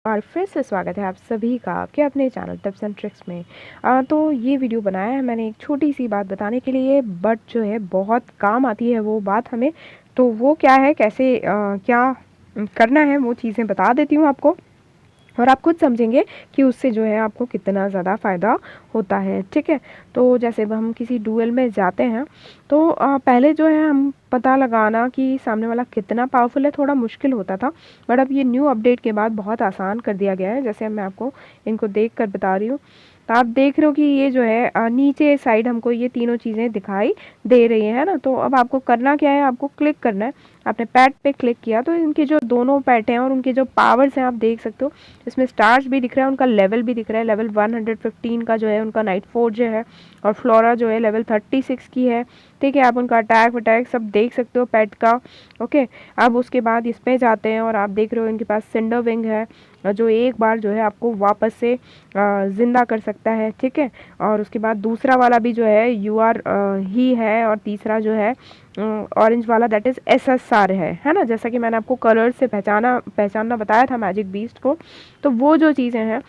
और फिर से स्वागत है आप सभी का आपके अपने चैनल टिप्स एंड ट्रिक्स में। तो ये वीडियो बनाया है मैंने एक छोटी सी बात बताने के लिए, बट जो है बहुत काम आती है वो बात हमें। तो वो क्या है, कैसे क्या करना है, वो चीज़ें बता देती हूँ आपको, और आप खुद समझेंगे कि उससे जो है आपको कितना ज़्यादा फ़ायदा होता है। ठीक है, तो जैसे अब हम किसी डुएल में जाते हैं तो पहले जो है हम पता लगाना कि सामने वाला कितना पावरफुल है, थोड़ा मुश्किल होता था, बट अब ये न्यू अपडेट के बाद बहुत आसान कर दिया गया है। जैसे मैं आपको इनको देख कर बता रही हूँ, तो आप देख रहे हो कि ये जो है नीचे साइड हमको ये तीनों चीज़ें दिखाई दे रही है ना। तो अब आपको करना क्या है, आपको क्लिक करना है। आपने पैड पे क्लिक किया तो इनके जो दोनों पैड हैं और उनके जो पावर्स हैं आप देख सकते हो। इसमें स्टार्स भी दिख रहा है, उनका लेवल भी दिख रहा है। लेवल 115 का जो है उनका नाइट फोर्ज है, और फ्लोरा जो है लेवल 36 की है। ठीक है, आप उनका अटैक वटैक सब देख सकते हो पेट का। ओके, अब उसके बाद इस पे जाते हैं और आप देख रहे हो इनके पास सिंडर विंग है, जो एक बार जो है आपको वापस से ज़िंदा कर सकता है। ठीक है, और उसके बाद दूसरा वाला भी जो है UR ही है, और तीसरा जो है ऑरेंज वाला दैट इज़ SSR है ना। जैसा कि मैंने आपको कलर से पहचानना बताया था मैजिक बीस्ट को, तो वो जो चीज़ें हैं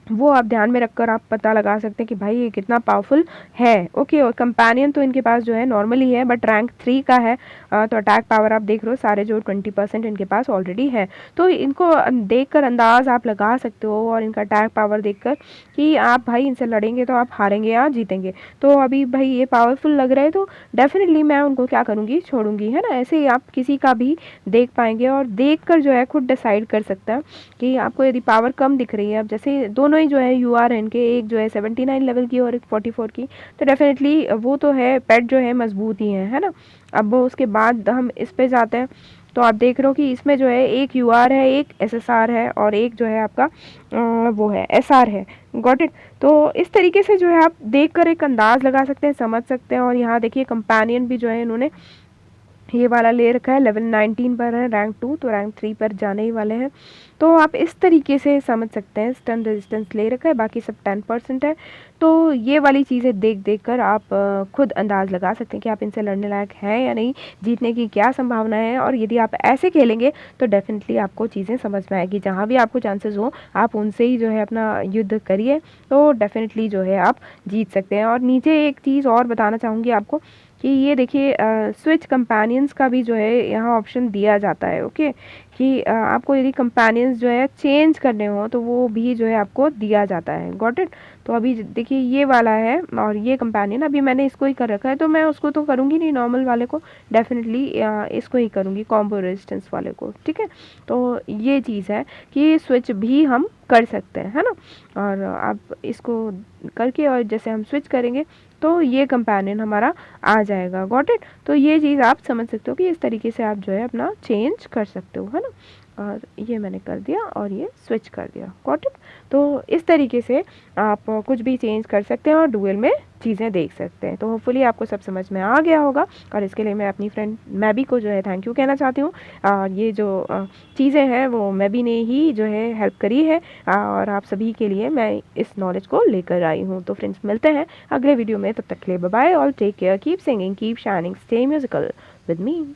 वो आप ध्यान में रखकर आप पता लगा सकते हैं कि भाई ये कितना पावरफुल है। ओके, और कंपेनियन तो इनके पास जो है नॉर्मली है, बट रैंक 3 का है। तो अटैक पावर आप देख रहे हो सारे जो 20% इनके पास ऑलरेडी है। तो इनको देखकर अंदाज आप लगा सकते हो, और इनका अटैक पावर देखकर कि आप भाई इनसे लड़ेंगे तो आप हारेंगे या जीतेंगे। तो अभी भाई ये पावरफुल लग रहा है तो डेफिनेटली मैं उनको क्या करूँगी, छोड़ूंगी, है ना। ऐसे ही आप किसी का भी देख पाएंगे और देख कर जो है खुद डिसाइड कर सकता है कि आपको यदि पावर कम दिख रही है। अब जैसे दोनों ही जो है UR है इनके, एक जो है 79 लेवल की और एक 44 की, तो डेफिनेटली वो तो है पेट जो है मजबूत ही है ना। अब उसके बाद हम इस पे जाते हैं, तो आप देख रहे हो कि इसमें जो है एक UR है, एक SSR है, और एक जो है आपका वो है SR है। Got it. तो इस तरीके से जो है आप देख कर एक अंदाज लगा सकते हैं, समझ सकते हैं। और यहाँ देखिए कंपेनियन भी जो है इन्होंने ये वाला ले रखा है, लेवल 19 पर है, रैंक 2, तो रैंक 3 पर जाने ही वाले हैं। तो आप इस तरीके से समझ सकते हैं। स्टन रेजिस्टेंस ले रखा है, बाकी सब 10% है। तो ये वाली चीज़ें देख देख कर आप खुद अंदाज़ लगा सकते हैं कि आप इनसे लड़ने लायक हैं या नहीं, जीतने की क्या संभावना है। और यदि आप ऐसे खेलेंगे तो डेफिनेटली आपको चीज़ें समझ में आएगी। जहाँ भी आपको चांसेस हो आप उनसे ही जो है अपना युद्ध करिए, तो डेफिनेटली जो है आप जीत सकते हैं। और नीचे एक चीज़ और बताना चाहूँगी आपको कि ये देखिए स्विच कंपेनियंस का भी जो है यहाँ ऑप्शन दिया जाता है। ओके, कि आपको यदि कंपेनियंस जो है चेंज करने हो तो वो भी जो है आपको दिया जाता है। Got it. तो अभी देखिए ये वाला है और ये कंपेनियन, अभी मैंने इसको ही कर रखा है, तो मैं उसको तो करूँगी नहीं नॉर्मल वाले को, डेफिनेटली इसको ही करूँगी, कॉम्बो रेजिस्टेंस वाले को। ठीक है, तो ये चीज़ है कि स्विच भी हम कर सकते हैं, है ना। और आप इसको करके और जैसे हम स्विच करेंगे तो ये कंपेनियन हमारा आ जाएगा। Got it. तो ये चीज़ आप समझ सकते हो कि इस तरीके से आप जो है अपना चेंज कर सकते हो, है ना। और ये मैंने कर दिया और ये स्विच कर दिया। Got it. तो इस तरीके से आप कुछ भी चेंज कर सकते हैं और डुएल में चीज़ें देख सकते हैं। तो होपफुली आपको सब समझ में आ गया होगा, और इसके लिए मैं अपनी फ्रेंड मैबी को जो है थैंक यू कहना चाहती हूँ। और ये जो चीज़ें हैं वो मैबी ने ही जो है हेल्प करी है, और आप सभी के लिए मैं इस नॉलेज को लेकर आई हूँ। तो फ्रेंड्स मिलते हैं अगले वीडियो में, तब तक के लिए bye bye, all take care, keep singing, keep shining, stay musical with me.